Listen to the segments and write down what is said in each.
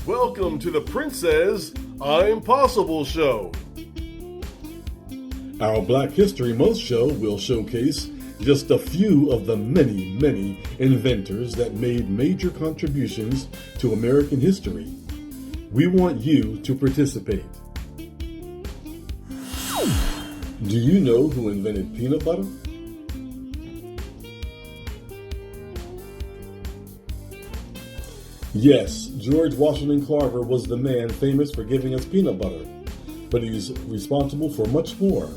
Welcome to the Princess I'm Possible show. Our Black History Month show will showcase just a few of the many, many inventors that made major contributions to American history. We want you to participate. Do you know who invented peanut butter? Yes, George Washington Carver was the man famous for giving us peanut butter, but he's responsible for much more.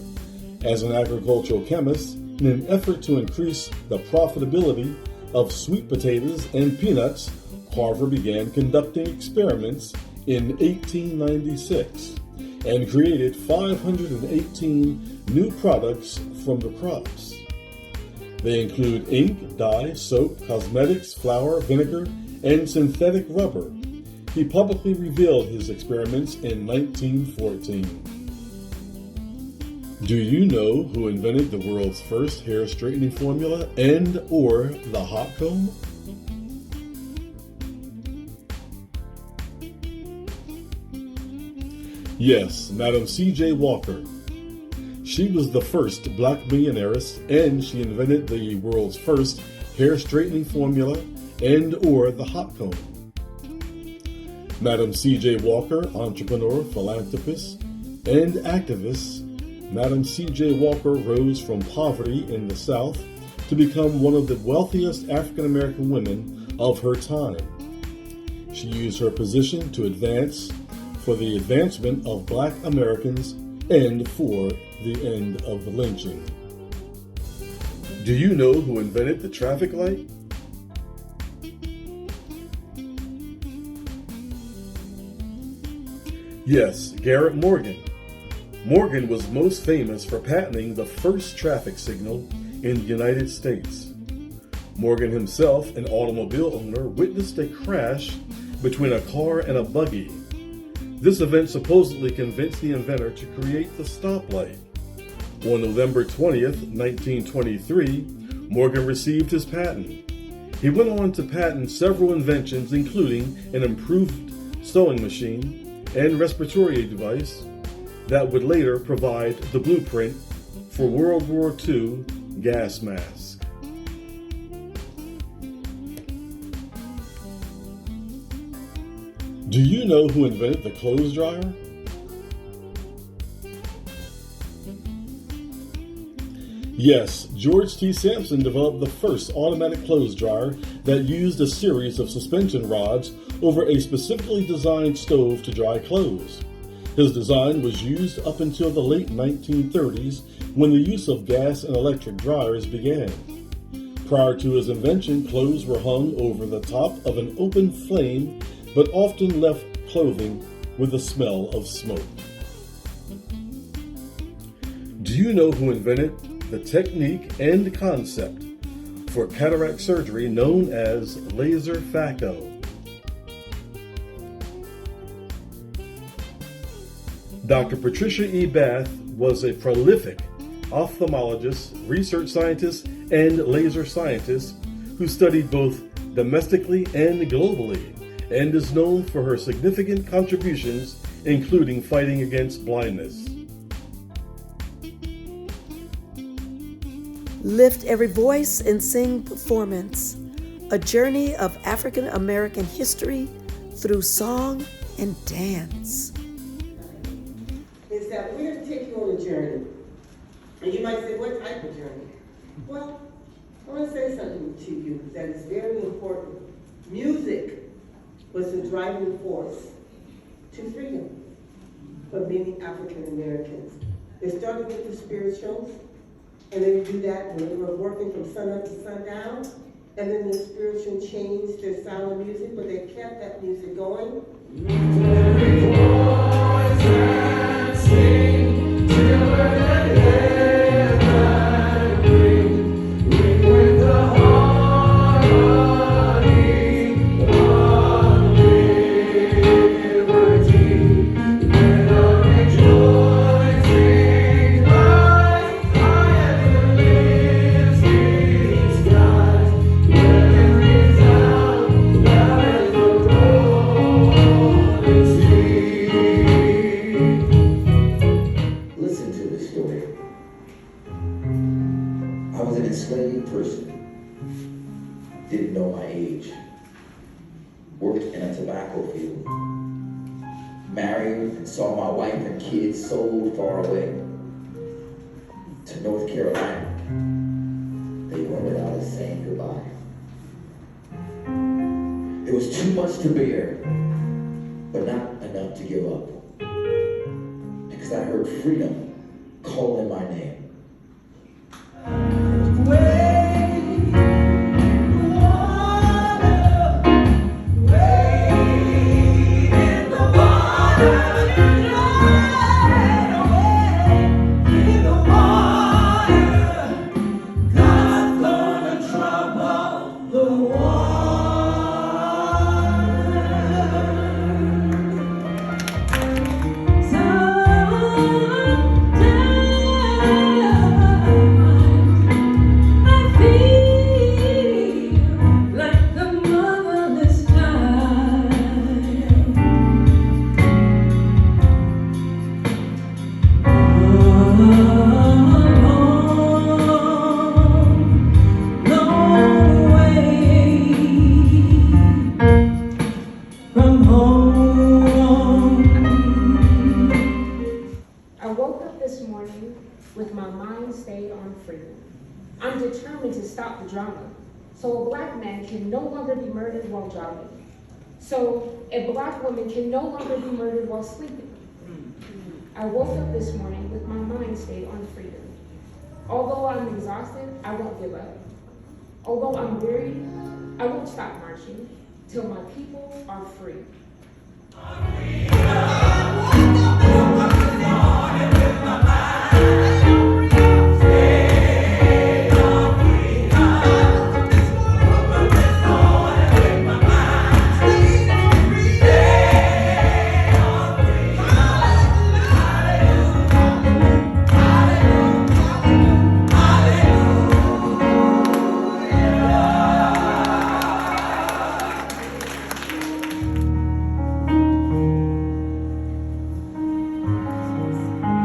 As an agricultural chemist, in an effort to increase the profitability of sweet potatoes and peanuts, Carver began conducting experiments in 1896 and created 518 new products from the crops. They include ink, dye, soap, cosmetics, flour, vinegar, and synthetic rubber. He publicly revealed his experiments in 1914. Do you know who invented the world's first hair straightening formula and or the hot comb? Yes, Madam C.J. Walker. She was the first black millionairess, and she invented the world's first hair straightening formula and or the hot comb. Madam C.J. Walker, entrepreneur, philanthropist, and activist, Madam C.J. Walker rose from poverty in the South to become one of the wealthiest African American women of her time. She used her position to advance for the advancement of black Americans and for the end of the lynching. Do you know who invented the traffic light? Yes, Garrett Morgan. Morgan was most famous for patenting the first traffic signal in the United States. Morgan himself, an automobile owner, witnessed a crash between a car and a buggy. This event supposedly convinced the inventor to create the stoplight. On November 20th, 1923, Morgan received his patent. He went on to patent several inventions, including an improved sewing machine and respiratory device that would later provide the blueprint for World War II gas masks. Do you know who invented the clothes dryer? Yes, George T. Sampson developed the first automatic clothes dryer that used a series of suspension rods over a specifically designed stove to dry clothes. His design was used up until the late 1930s when the use of gas and electric dryers began. Prior to his invention, clothes were hung over the top of an open flame, but often left clothing with the smell of smoke. Do you know who invented the technique and concept for cataract surgery known as laser phaco? Dr. Patricia E. Bath was a prolific ophthalmologist, research scientist, and laser scientist who studied both domestically and globally, and is known for her significant contributions, including fighting against blindness. Lift every voice and sing performance, a journey of African American history through song and dance. Is that we're going to take you on a journey. And you might say, what type of journey? Well, I want to say something to you that is very important. Music was the driving force to freedom for many African Americans. They started with the spirituals, and they would do that when they were working from sun up to sundown, and then the spiritual changed their style of music, but they kept that music going. tobacco field. Married and saw my wife and kids so far away to North Carolina. They went without us saying goodbye. It was too much to bear, but not enough to give up. Because I heard freedom calling my name. I woke up this morning with my mind stayed on freedom. I'm determined to stop the drama, so a black man can no longer be murdered while jogging. So a black woman can no longer be murdered while sleeping. I woke up this morning with my mind stayed on freedom. Although I'm exhausted, I won't give up. Although I'm weary, I won't stop marching till my people are free.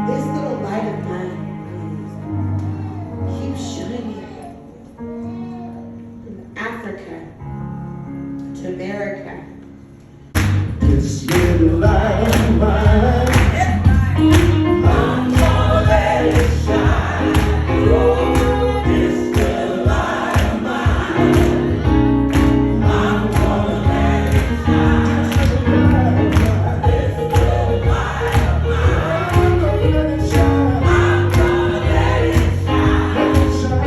This little light of mine keeps shining from Africa to America. This little light of mine, I'm gonna let it shine. Oh, this little light of mine, I'm gonna let it shine. This little light of mine, I'm gonna let it shine. I'm gonna let it shine. Let it shine.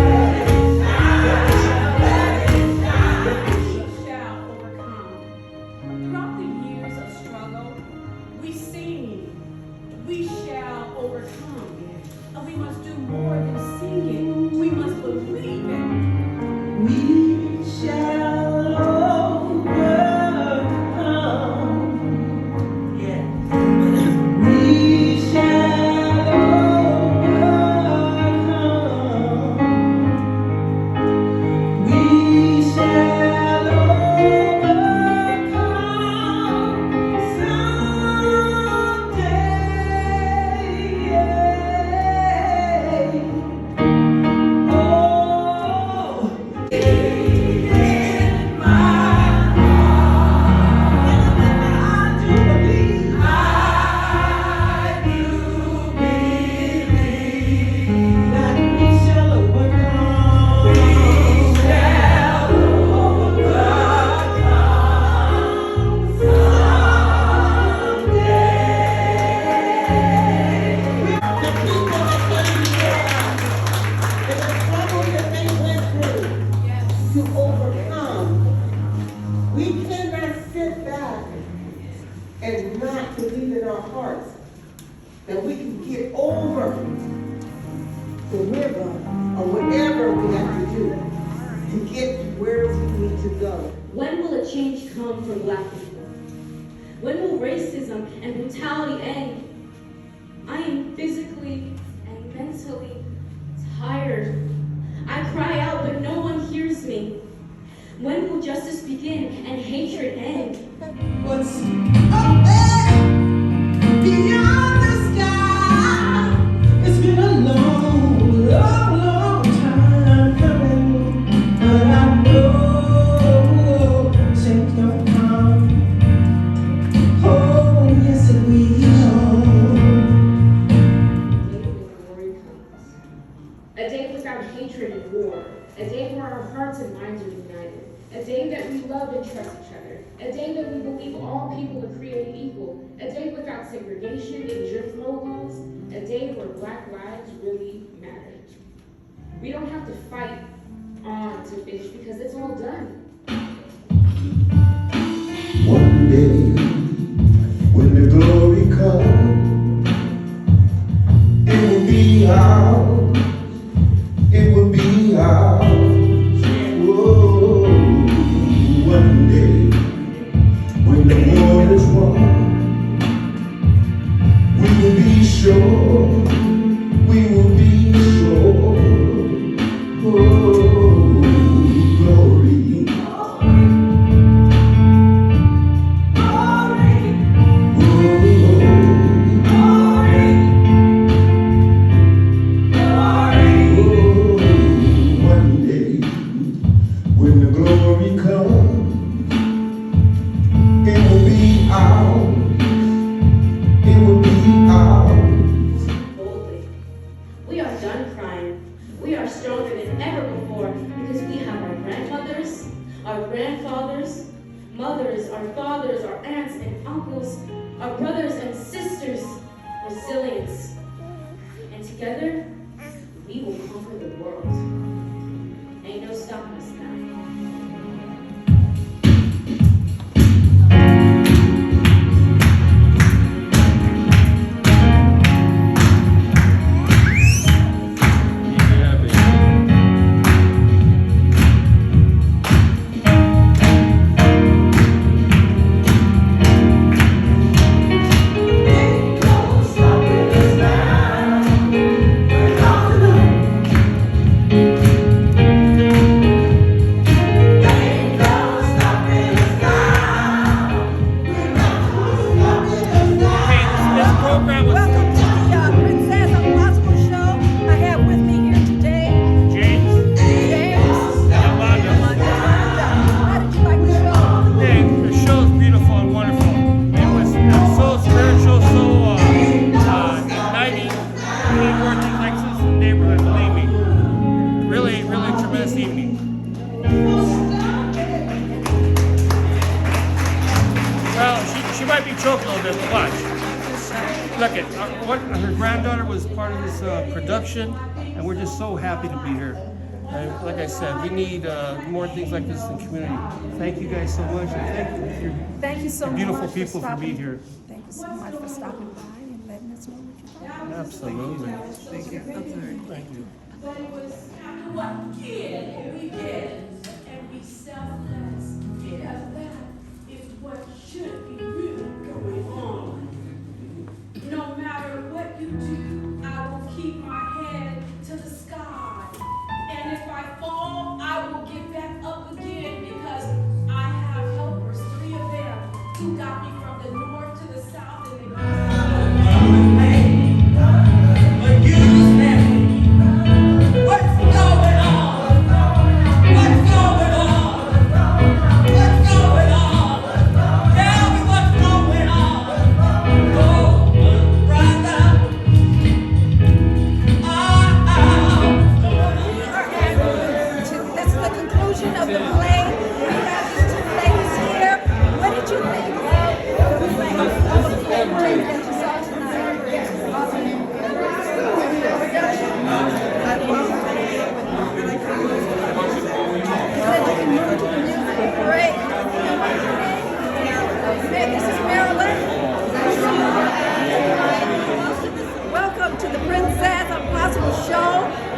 Let it shine. We shall overcome. Throughout the years of struggle, we sing, we shall overcome. And we must do more than sing it. We must believe it. We shall overcome. Yeah. We shall overcome. We shall overcome someday. To overcome. We cannot sit back and not believe in our hearts that we can get over the river or whatever we have to do to get to where we need to go. When will a change come for Black people? When will racism and brutality end? I am physically and mentally tired. I cry out, but no one hears me. When will justice begin and hatred end? What's up there beyond the sky? It's been a long, long, long time coming, but I know change gonna come. and minds are united. A day that we love and trust each other. A day that we believe all people are created equal. A day without segregation and drip flow laws. A day where Black lives really matter. We don't have to fight on to finish because it's all done. One day, when the glory comes, it will be ours. It will be ours. Whoa. One day, when the war is won, we will be sure. We will be sure. Oh, glory. When the glory comes, it will be ours. It will be ours. Boldly. We are done crying. We are stronger than ever before because we have our grandmothers, our grandfathers, mothers, our fathers, our aunts and uncles, our brothers and sisters, resilience. And together, we will conquer the world. Ain't no stopping us now. Choke a little bit, but watch. Look at her granddaughter was part of this production, and we're just so happy to be here. And like I said, we need more things like this in the community. Thank you guys so much, and thank you so much. Beautiful people for being here. Thank you so much for stopping by and letting us know what you thought. Absolutely. Thank you. I'm sorry. Thank you. But it was what give, we give, and be selfless. Because that is what should be really going on. No matter what you do, I will keep my head to the sky. And if I fall, I will get back up again because I have helpers, 3 of them, who got me from the north to the south and they what's going on? What's going on? What's going on? Tell me what's going on. Oh, brother. This is the conclusion of the play. We have these 2 ladies here. What did you think of the play that you saw tonight? Great. This is Marilyn. Welcome to the Princess Impossible Show.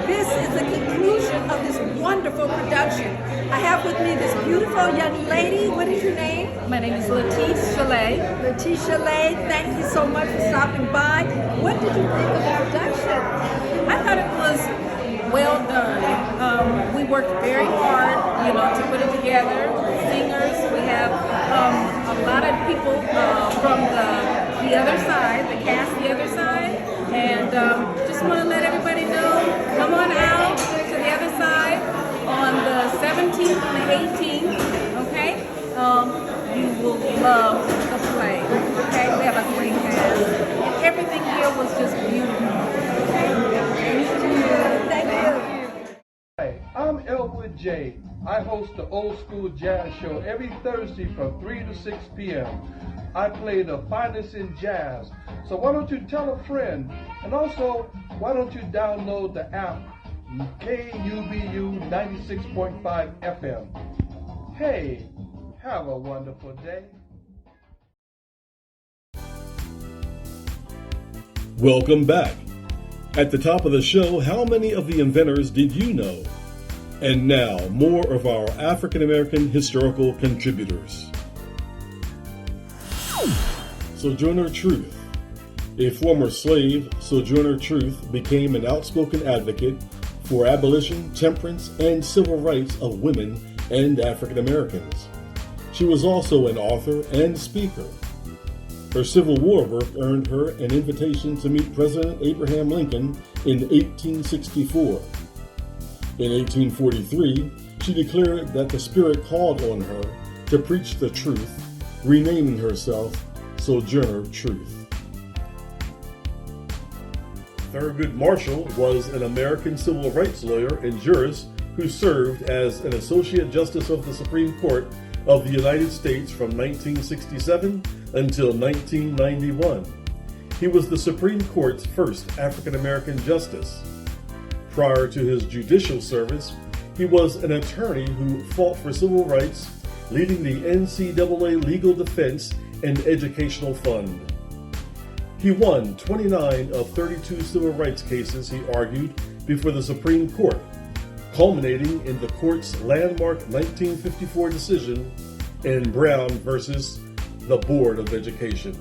This is the conclusion of this wonderful production. I have with me this beautiful young lady. What is your name? My name is Letice Chalet. Letice Chalet, thank you so much for stopping by. What did you think of the production? I thought it was well done. We worked very hard, to put it together. Singers, we have a lot of people from the other side, the cast the other side, and just want to let everybody know, come on out to the other side on the 17th and the 18th, okay? You will love the play, okay? We have a great cast. And everything here was just beautiful, okay? Thank you. Hi, I'm Elwood J. I host the Old School Jazz Show every Thursday from 3 to 6 p.m. I play the finest in jazz. So why don't you tell a friend? And also, why don't you download the app KUBU 96.5 FM. Hey, have a wonderful day. Welcome back. At the top of the show, how many of the inventors did you know? And now, more of our African American historical contributors. Sojourner Truth. A former slave, Sojourner Truth became an outspoken advocate for abolition, temperance, and civil rights of women and African Americans. She was also an author and speaker. Her Civil War work earned her an invitation to meet President Abraham Lincoln in 1864. In 1843, she declared that the Spirit called on her to preach the truth, renaming herself Sojourner Truth. Thurgood Marshall was an American civil rights lawyer and jurist who served as an Associate Justice of the Supreme Court of the United States from 1967 until 1991. He was the Supreme Court's first African American justice. Prior to his judicial service, he was an attorney who fought for civil rights, leading the NCAA Legal Defense and Educational Fund. He won 29 of 32 civil rights cases he argued before the Supreme Court, culminating in the court's landmark 1954 decision in Brown versus the Board of Education.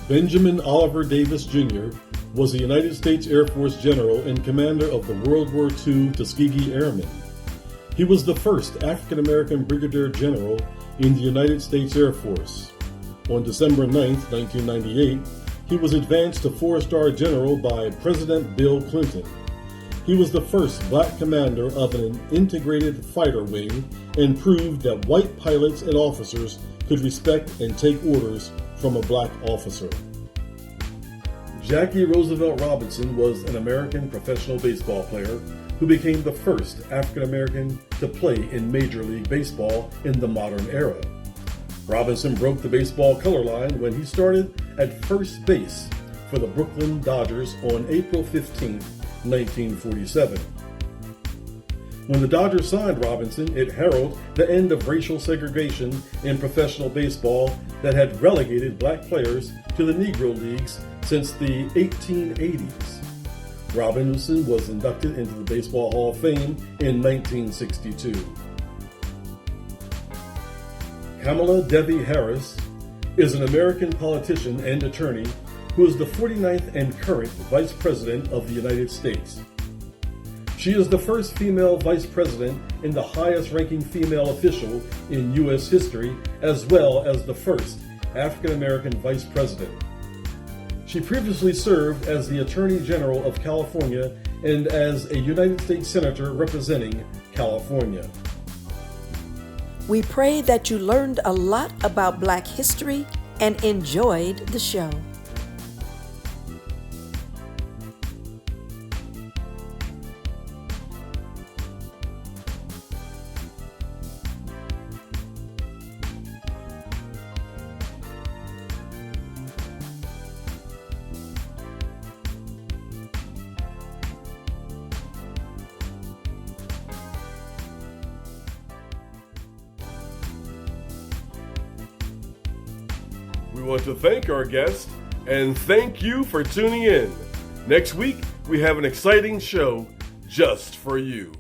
Benjamin Oliver Davis Jr. was a United States Air Force general and commander of the World War II Tuskegee Airmen. He was the first African American brigadier general in the United States Air Force. On December 9, 1998, he was advanced to 4-star general by President Bill Clinton. He was the first black commander of an integrated fighter wing and proved that white pilots and officers could respect and take orders from a black officer. Jackie Roosevelt Robinson was an American professional baseball player who became the first African American to play in Major League Baseball in the modern era. Robinson broke the baseball color line when he started at first base for the Brooklyn Dodgers on April 15, 1947. When the Dodgers signed Robinson, it heralded the end of racial segregation in professional baseball that had relegated black players to the Negro Leagues since the 1880s. Robinson was inducted into the Baseball Hall of Fame in 1962. Kamala Devi Harris is an American politician and attorney who is the 49th and current Vice President of the United States. She is the first female Vice President and the highest-ranking female official in U.S. history, as well as the first African American Vice President. She previously served as the Attorney General of California and as a United States Senator representing California. We pray that you learned a lot about Black history and enjoyed the show. We want to thank our guests and thank you for tuning in. Next week, we have an exciting show just for you.